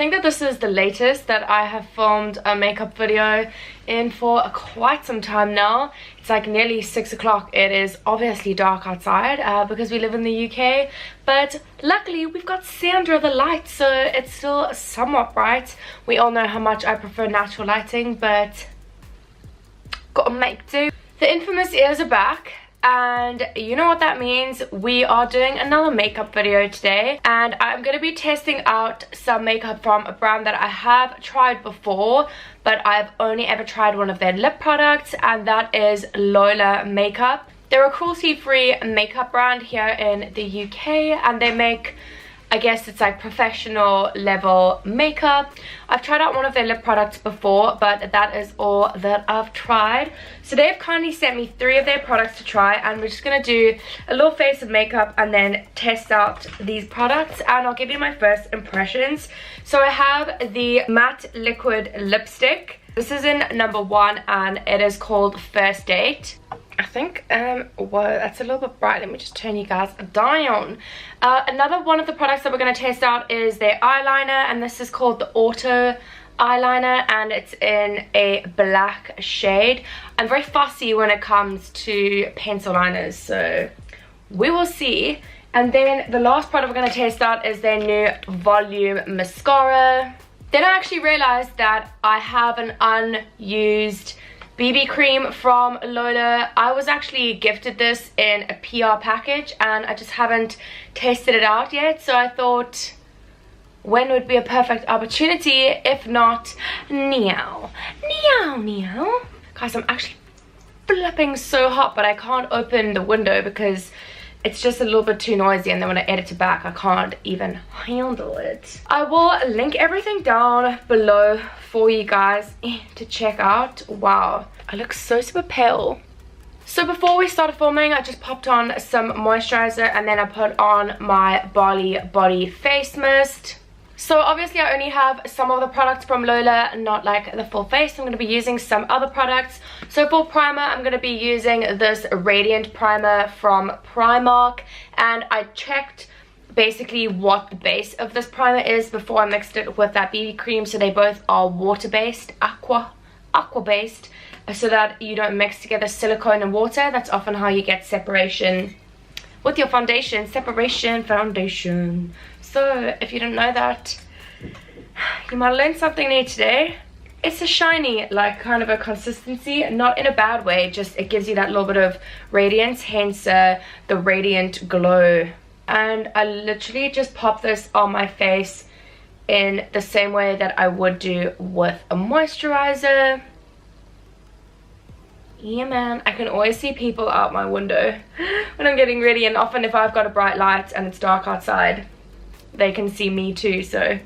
think that this is the latest that I have filmed a makeup video in for quite some time now. It's like nearly 6 o'clock. It is obviously dark outside because we live in the UK, but luckily we've got Sandra the light, so it's still somewhat bright. We all know how much I prefer natural lighting, but gotta make do. The infamous ears are back, and you know what that means. We are doing another makeup video today, and I'm going to be testing out some makeup from a brand that I have tried before, but I've only ever tried one of their lip products, and that is Lola Makeup. They're a cruelty-free makeup brand here in the UK, and they make, I guess it's like professional level makeup. I've tried out one of their lip products before, but that is all that I've tried. So they've kindly sent me 3 of their products to try, and we're just gonna do a little face of makeup and then test out these products, and I'll give you my first impressions. So I have the matte liquid lipstick. This is in number 1, and it is called First Date. I think, whoa, that's a little bit bright. Let me just turn you guys down. Another one of the products that we're going to test out is their eyeliner, and this is called the Auto eyeliner, and it's in a black shade. I'm very fussy when it comes to pencil liners, so we will see. And then the last product we're going to test out is their new volume mascara. Then I actually realized that I have an unused BB cream from Lola. I was actually gifted this in a PR package, and I just haven't tested it out yet, so I thought, when would be a perfect opportunity if not now? Meow. Guys, I'm actually flipping so hot, but I can't open the window because it's just a little bit too noisy, and then when I edit it back, I can't even handle it. I will link everything down below for you guys to check out. Wow, I look so super pale. So before we started filming, I just popped on some moisturizer, and then I put on my Bali Body Face Mist. So obviously I only have some of the products from Lola, not like the full face. I'm going to be using some other products. So for primer, I'm going to be using this Radiant Primer from Primark. And I checked basically what the base of this primer is before I mixed it with that BB cream. So they both are water-based, aqua based, so that you don't mix together silicone and water. That's often how you get separation with your foundation. Foundation. So if you didn't know that, you might learn something new today. It's a shiny, like, kind of a consistency, not in a bad way, just it gives you that little bit of radiance, hence the radiant glow. And I literally just pop this on my face in the same way that I would do with a moisturizer. Yeah, man, I can always see people out my window when I'm getting ready, and often if I've got a bright light and it's dark outside, they can see me too, so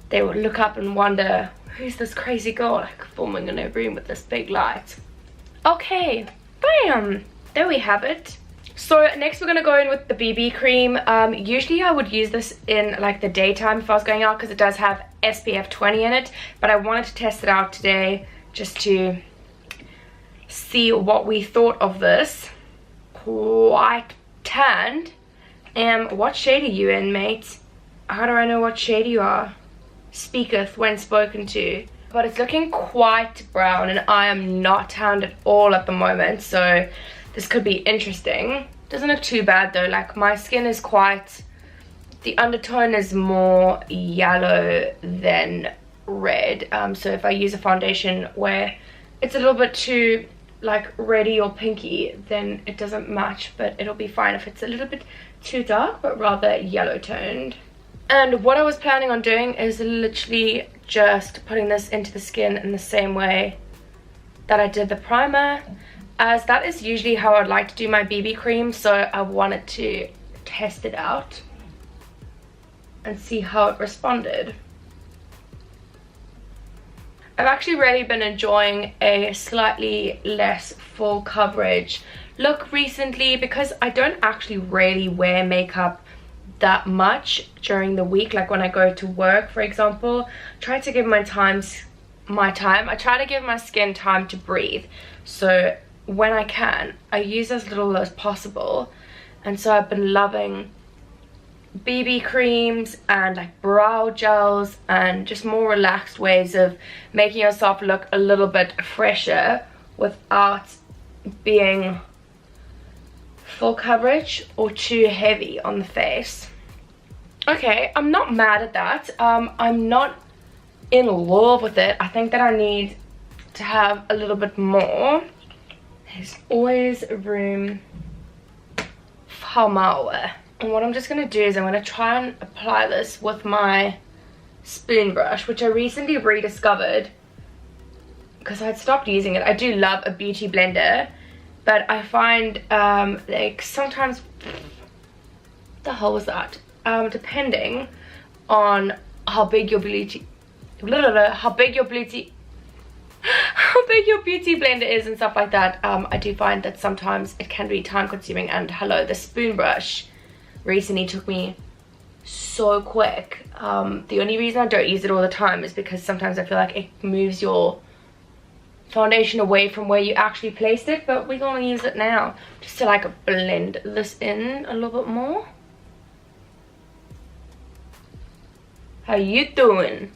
they would look up and wonder, who's this crazy girl like filming in a room with this big light? Okay, bam, there we have it. So next we're gonna go in with the BB cream. Usually I would use this in like the daytime if I was going out, because it does have SPF 20 in it, but I wanted to test it out today just to see what we thought of this. Quite tanned. What shade are you in, mate? How do I know what shade you are? Speaketh when spoken to. But it's looking quite brown, and I am not tanned at all at the moment, so this could be interesting. Doesn't look too bad though. Like, my skin is quite, the undertone is more yellow than red. So if I use a foundation where it's a little bit too like reddy or pinky, then it doesn't match, but it'll be fine if it's a little bit too dark but rather yellow toned. And what I was planning on doing is literally just putting this into the skin in the same way that I did the primer, as that is usually how I'd like to do my BB cream, so I wanted to test it out and see how it responded. I've actually really been enjoying a slightly less full coverage look recently, because I don't actually really wear makeup that much during the week. Like when I go to work, for example, try to give my time. I try to give my skin time to breathe. So when I can, I use as little as possible. And so I've been loving BB creams and like brow gels and just more relaxed ways of making yourself look a little bit fresher without being full coverage or too heavy on the face. Okay, I'm not mad at that. I'm not in love with it. I think that I need to have a little bit more. There's always room for more. And what I'm just going to do is I'm going to try and apply this with my spoon brush, which I recently rediscovered because I'd stopped using it. I do love a beauty blender, but I find like sometimes, the hell was that? Depending on how big your beauty blender is and stuff like that, I do find that sometimes it can be time consuming. And hello, the spoon brush recently took me so quick. The only reason I don't use it all the time is because sometimes I feel like it moves your foundation away from where you actually placed it, but we're gonna use it now just to like blend this in a little bit more. How you doing?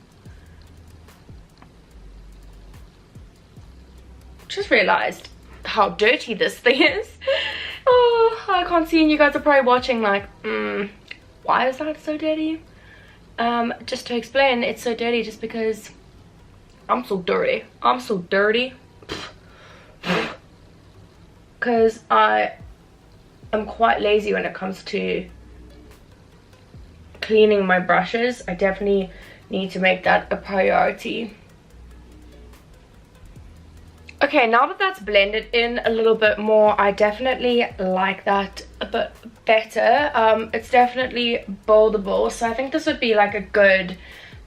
Just realized how dirty this thing is. Oh, I can't see, and you guys are probably watching like, why is that so dirty? Just to explain, it's so dirty just because I'm so dirty. I'm so dirty because I am quite lazy when it comes to cleaning my brushes. I definitely need to make that a priority. Okay, now that that's blended in a little bit more, I definitely like that a bit better. It's definitely buildable, so I think this would be like a good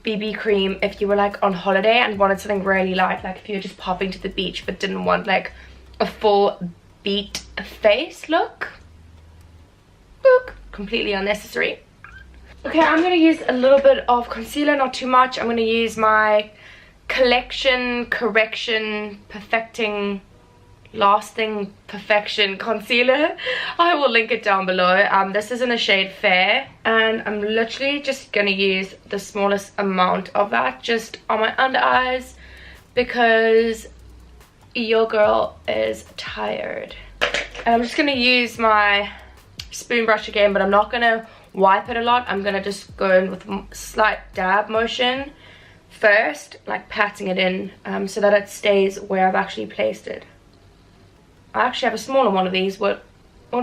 BB cream if you were like on holiday and wanted something really light, like if you were just popping to the beach but didn't want like a full beat face look. Boop, completely unnecessary. Okay, I'm going to use a little bit of concealer, not too much. I'm going to use my Collection Correction Perfecting Lasting Perfection concealer. I will link it down below. This is in the shade Fair, and I'm literally just going to use the smallest amount of that just on my under eyes because your girl is tired. And I'm just going to use my spoon brush again, but I'm not going to wipe it a lot. I'm going to just go in with a slight dab motion first, like patting it in so that it stays where I've actually placed it. I actually have a smaller one of these, would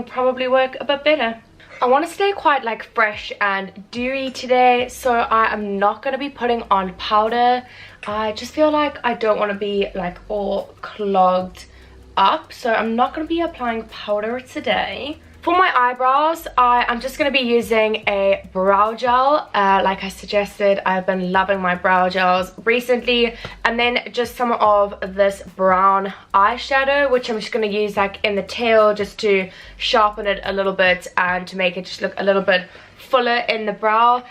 probably work a bit better. I want to stay quite like fresh and dewy today, so I am not going to be putting on powder. I just feel like I don't want to be like all clogged up, so I'm not going to be applying powder today. For my eyebrows, I'm just going to be using a brow gel. Like I suggested, I've been loving my brow gels recently. And then just some of this brown eyeshadow, which I'm just going to use like in the tail just to sharpen it a little bit and to make it just look a little bit fuller in the brow.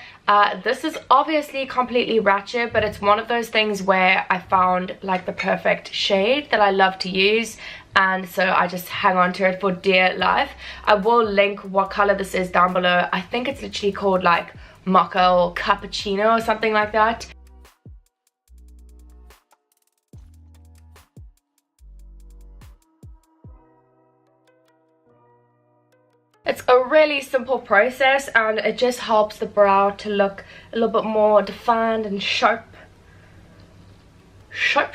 This is obviously completely ratchet, but it's one of those things where I found like the perfect shade that I love to use, and so I just hang on to it for dear life. I will link what color this is down below. I think it's literally called like mocha or cappuccino or something like that. It's a really simple process, and it just helps the brow to look a little bit more defined and sharp. Sharp.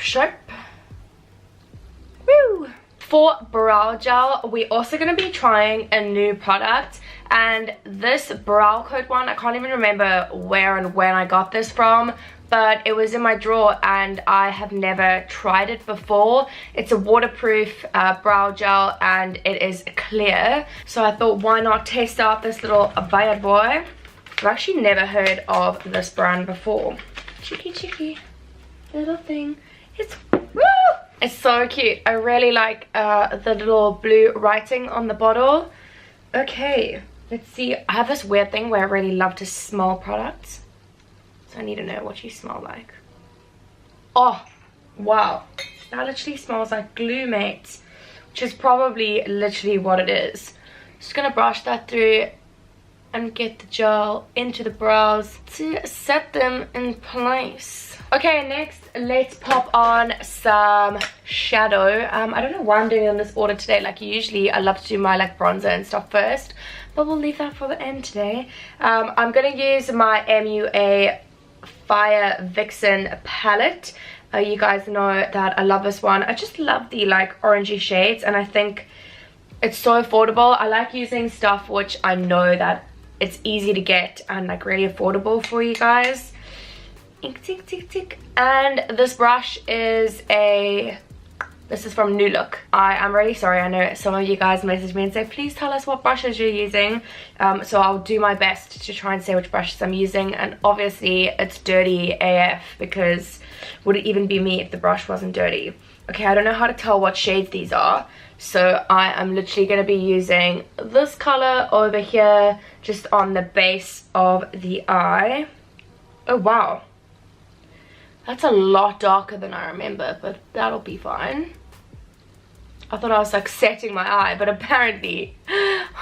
Woo! For brow gel, we're also going to be trying a new product, and this brow coat one, I can't even remember where and when I got this from, but it was in my drawer and I have never tried it before. It's a waterproof brow gel and it is clear, so I thought why not test out this little bad boy. I've actually never heard of this brand before. Cheeky little thing. It's so cute. I really like the little blue writing on the bottle. Okay, let's see. I have this weird thing where I really love to smell products, so I need to know what you smell like. Oh, wow. That literally smells like glue, mates, which is probably literally what it is. Just gonna brush that through and get the gel into the brows to set them in place. Okay, next let's pop on some shadow. I don't know why I'm doing it in this order today. Like usually I love to do my like bronzer and stuff first, but we'll leave that for the end today. I'm gonna use my MUA Fire Vixen palette. You guys know that I love this one. I just love the like orangey shades, and I think it's so affordable. I like using stuff which I know that it's easy to get and like really affordable for you guys. Ink, tick, tick, tick. And this brush is this is from New Look. I am really sorry. I know some of you guys message me and say, please tell us what brushes you're using. So I'll do my best to try and say which brushes I'm using. And obviously it's dirty AF, because would it even be me if the brush wasn't dirty? Okay, I don't know how to tell what shades these are. So I am literally going to be using this color over here just on the base of the eye. Oh wow. That's a lot darker than I remember, but that'll be fine. I thought I was like setting my eye, but apparently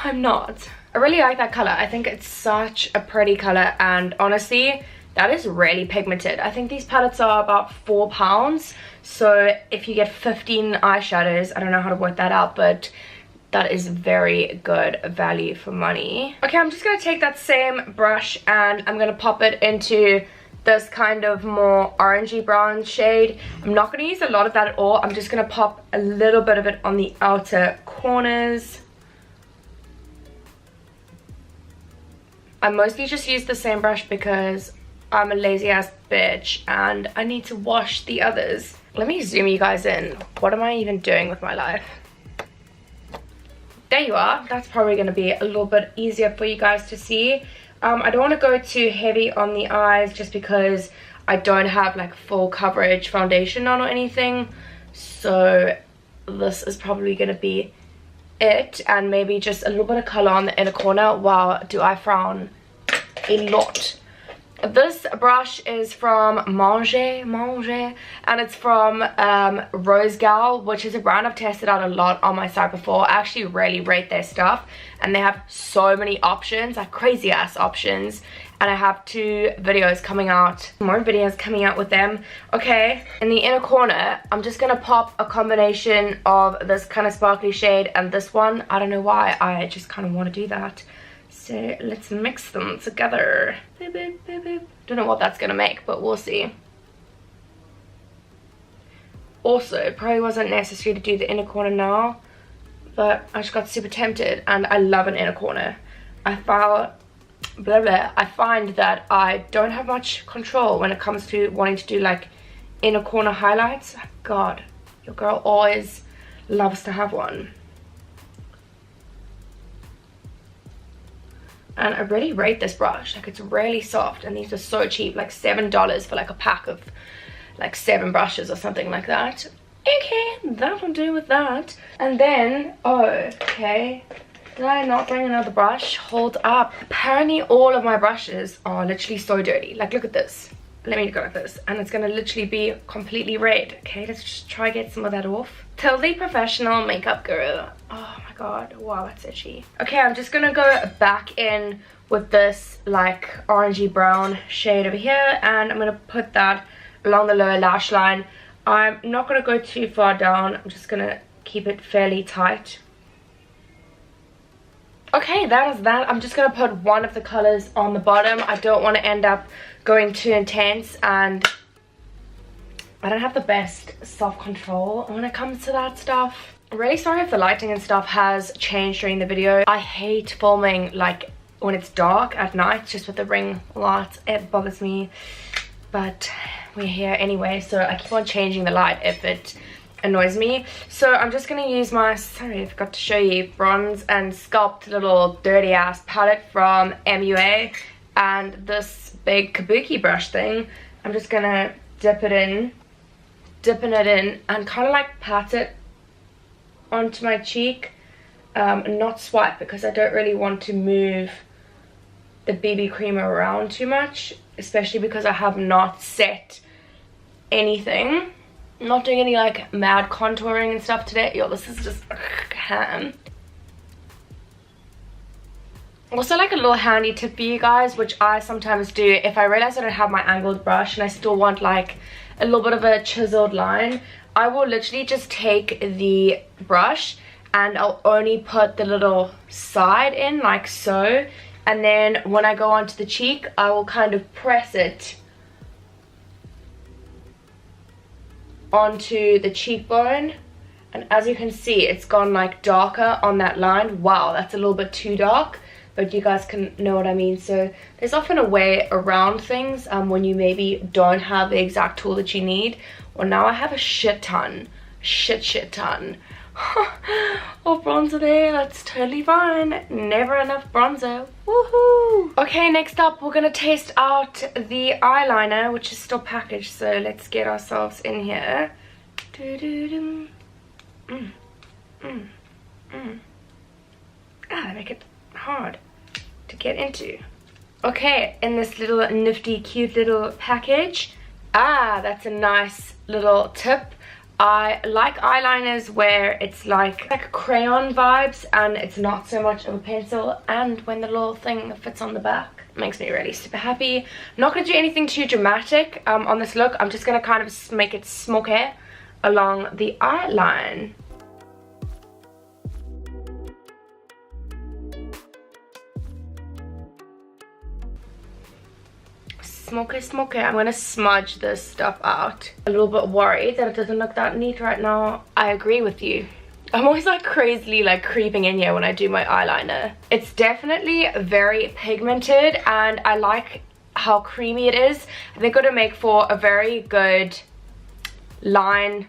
I'm not. I really like that color. I think it's such a pretty color, and honestly, that is really pigmented. I think these palettes are about £4. So if you get 15 eyeshadows, I don't know how to work that out, but that is very good value for money. Okay, I'm just gonna take that same brush and I'm gonna pop it into this kind of more orangey brown shade. I'm not going to use a lot of that at all. I'm just going to pop a little bit of it on the outer corners. I mostly just use the same brush because I'm a lazy ass bitch and I need to wash the others. Let me zoom you guys in. What am I even doing with my life? There you are. That's probably going to be a little bit easier for you guys to see. I don't want to go too heavy on the eyes just because I don't have like full coverage foundation on or anything. So this is probably going to be it. And maybe just a little bit of color on the inner corner. Wow, do I frown a lot. This brush is from Manger, and it's from Rose Gal, which is a brand I've tested out a lot on my site before. I actually really rate their stuff, and they have so many options, like crazy ass options, and I have 2 videos coming out, more videos coming out with them. Okay, in the inner corner, I'm just gonna pop a combination of this kind of sparkly shade and this one. I don't know why, I just kind of want to do that. So let's mix them together. Beep, beep, beep, beep. Don't know what that's gonna make, but we'll see. Also, it probably wasn't necessary to do the inner corner now, but I just got super tempted, and I love an inner corner. I find that I don't have much control when it comes to wanting to do like inner corner highlights. God, your girl always loves to have one. And I really rate this brush. Like, it's really soft, and these are so cheap, like $7 for like a pack of like 7 brushes or something like that. Okay, that'll do with that. And then, oh, okay, did I not bring another brush? Hold up. Apparently all of my brushes are literally so dirty. Like, look at this. Let me go like this, and it's gonna literally be completely red. Okay, let's just try get some of that off. Tell the professional makeup guru. Oh my god, wow, that's itchy. Okay, I'm just gonna go back in with this like orangey brown shade over here, and I'm gonna put that along the lower lash line. I'm not gonna go too far down. I'm just gonna keep it fairly tight. Okay, that is that. I'm just gonna put one of the colors on the bottom. I don't want to end up going too intense, and I don't have the best self-control when it comes to that stuff. I'm really sorry if the lighting and stuff has changed during the video. I hate filming like when it's dark at night, just with the ring light. It bothers me, but we're here anyway, so I keep on changing the light if it annoys me. So I'm just gonna use my, sorry I forgot to show you, Bronze and Sculpt little dirty ass palette from MUA, and this big kabuki brush thing. I'm just gonna dipping it in and kind of like pat it onto my cheek, and not swipe, because I don't really want to move the BB cream around too much, especially because I have not set anything. I'm not doing any like mad contouring and stuff today. Yo, this is just ham. Also, like a little handy tip for you guys, which I sometimes do, if I realize I don't have my angled brush and I still want like a little bit of a chiseled line, I will literally just take the brush and I'll only put the little side in like so, and then when I go onto the cheek, I will kind of press it onto the cheekbone, and as you can see, it's gone like darker on that line. Wow, that's a little bit too dark, but you guys can know what I mean. So there's often a way around things when you maybe don't have the exact tool that you need. Well, now I have a shit ton of bronzer there. That's totally fine. Never enough bronzer. Woohoo! Okay, next up we're gonna test out the eyeliner, which is still packaged, so let's get ourselves in here. They make it hard to get into. Okay, in this little nifty cute little package. That's a nice little tip. I like eyeliners where it's like crayon vibes and it's not so much of a pencil, and when the little thing fits on the back, it makes me really super happy. I'm not going to do anything too dramatic on this look. I'm just going to kind of make it smoky along the eyeline. Smoky. I'm gonna smudge this stuff out. A little bit worried that it doesn't look that neat right now. I agree with you. I'm always like crazily like creeping in here when I do my eyeliner. It's definitely very pigmented and I like how creamy it is. I think it'll make for a very good line,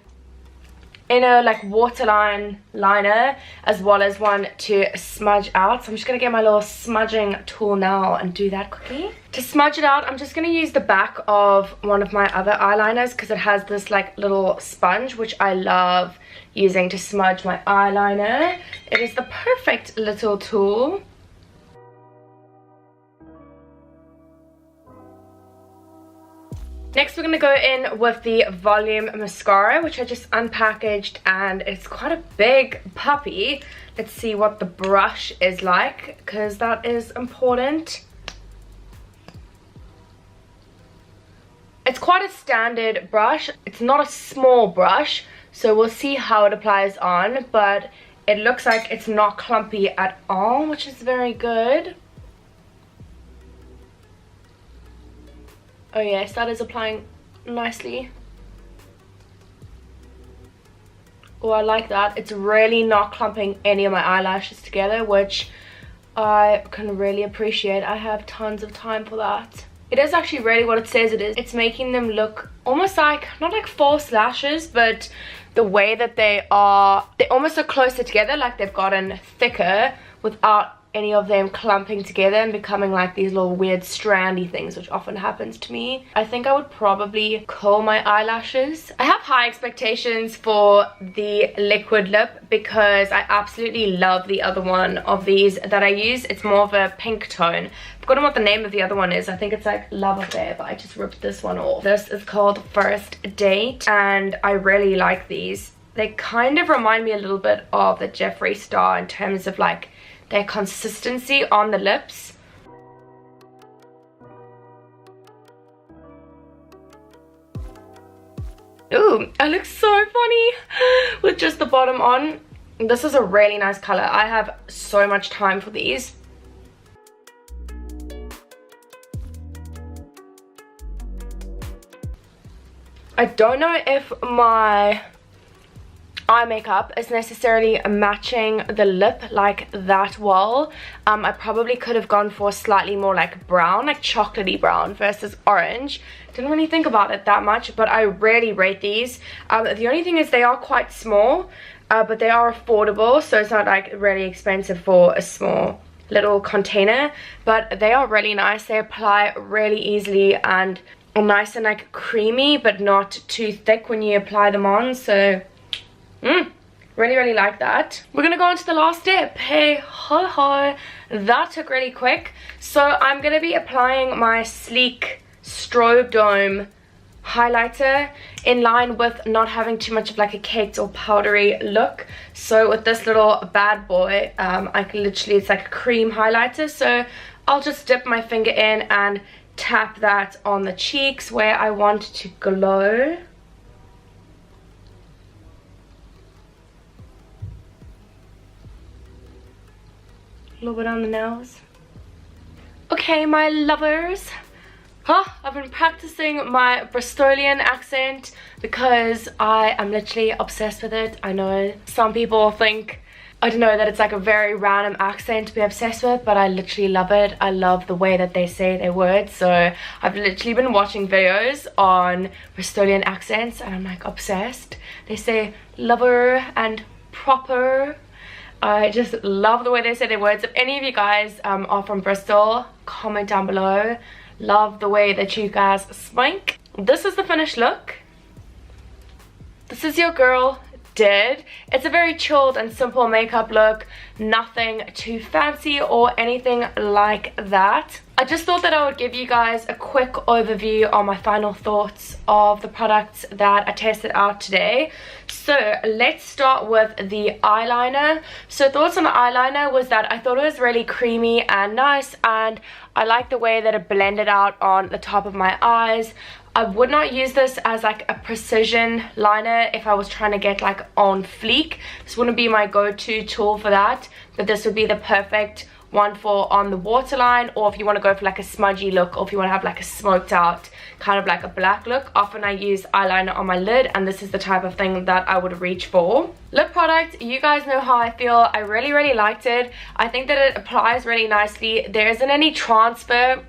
inner like waterline liner, as well as one to smudge out. So I'm just gonna get my little smudging tool now and do that quickly. To smudge it out, I'm just gonna use the back of one of my other eyeliners because it has this like little sponge, which I love using to smudge my eyeliner. It is the perfect little tool. Next we're going to go in with the volume mascara, which I just unpackaged, and it's quite a big puppy. Let's see what the brush is like, because that is important. It's quite a standard brush. It's not a small brush, so we'll see how it applies on, but it looks like it's not clumpy at all, which is very good. Oh yes, that is applying nicely. Oh, I like that. It's really not clumping any of my eyelashes together, which I can really appreciate. I have tons of time for that. It is actually really what it says it is. It's making them look almost like, not like false lashes, but the way that they almost look closer together, like they've gotten thicker without any of them clumping together and becoming like these little weird strandy things, which often happens to me. I think I would probably curl my eyelashes. I have high expectations for the liquid lip because I absolutely love the other one of these that I use. It's more of a pink tone. I've forgotten what the name of the other one is. I think it's like Love Affair, but I just ripped this one off. This is called First Date, and I really like these. They kind of remind me a little bit of the Jeffree Star in terms of like their consistency on the lips. Ooh, I look so funny with just the bottom on. This is a really nice color. I have so much time for these. I don't know if my eye makeup is necessarily matching the lip like that well. I probably could have gone for slightly more like brown, like chocolatey brown versus orange. Didn't really think about it that much, but I really rate these. The only thing is they are quite small, but they are affordable, so it's not like really expensive for a small little container, but they are really nice. They apply really easily and are nice and like creamy, but not too thick when you apply them on. So really like that. We're gonna go on to the last step. Hey ho ho, that took really quick. So I'm gonna be applying my sleek strobe dome highlighter in line with not having too much of like a caked or powdery look. So with this little bad boy, I can literally, it's like a cream highlighter, so I'll just dip my finger in and tap that on the cheeks where I want to glow. A little bit on the nose. Okay, my lovers. I've been practicing my Bristolian accent because I am literally obsessed with it. I know some people think, I don't know, that it's like a very random accent to be obsessed with, but I literally love it. I love the way that they say their words. So I've literally been watching videos on Bristolian accents and I'm like obsessed. They say lover and proper. I just love the way they say their words. If any of you guys are from Bristol, comment down below. Love the way that you guys speak. This is the finished look. This is your girl did. It's a very chilled and simple makeup look. Nothing too fancy or anything like that. I just thought that I would give you guys a quick overview on my final thoughts of the products that I tested out today. So let's start with the eyeliner. So thoughts on the eyeliner was that I thought it was really creamy and nice, and I like the way that it blended out on the top of my eyes. I would not use this as like a precision liner if I was trying to get like on fleek. This wouldn't be my go-to tool for that, but this would be the perfect one for on the waterline, or if you want to go for like a smudgy look, or if you want to have like a smoked out kind of like a black look. Often I use eyeliner on my lid, and this is the type of thing that I would reach for. Lip product, you guys know how I feel. I really liked it. I think that it applies really nicely. There isn't any transfer.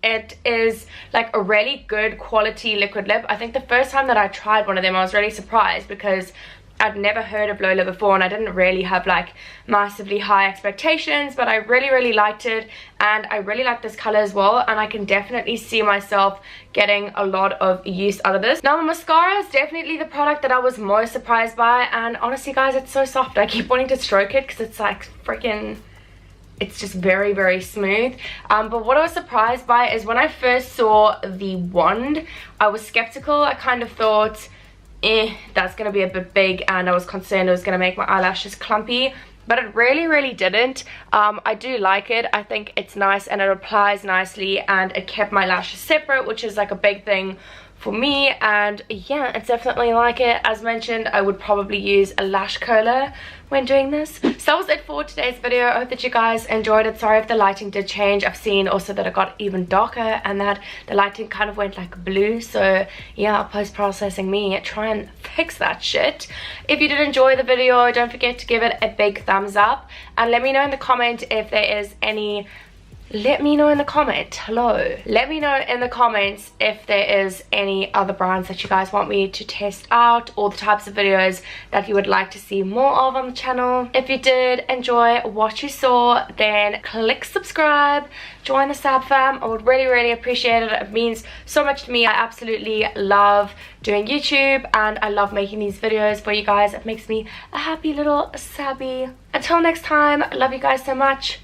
It is like a really good quality liquid lip. I think the first time that I tried one of them I was really surprised because I'd never heard of Lola before and I didn't really have like massively high expectations, but I really liked it, and I really like this color as well, and I can definitely see myself getting a lot of use out of this. Now the mascara is definitely the product that I was most surprised by, and honestly guys, it's so soft. I keep wanting to stroke it because it's like freaking, it's just very smooth. But what I was surprised by is when I first saw the wand, I was skeptical. I kind of thought, that's gonna be a bit big, and I was concerned it was gonna make my eyelashes clumpy, but it really didn't. I do like it. I think it's nice and it applies nicely, and it kept my lashes separate, which is like a big thing for me, and yeah, it's definitely like it. As mentioned, I would probably use a lash curler when doing this. So that was it for today's video. I hope that you guys enjoyed it. Sorry if the lighting did change. I've seen also that it got even darker and that the lighting kind of went like blue, so yeah, post-processing me, try and fix that shit. If you did enjoy the video, don't forget to give it a big thumbs up, and let me know in the comment if there is any let me know in the comments if there is any other brands that you guys want me to test out, or the types of videos that you would like to see more of on the channel. If you did enjoy what you saw, then click subscribe, join the Sab fam. I would really appreciate it. It means so much to me. I absolutely love doing YouTube, and I love making these videos for you guys. It makes me a happy little Sabby. Until next time, I love you guys so much.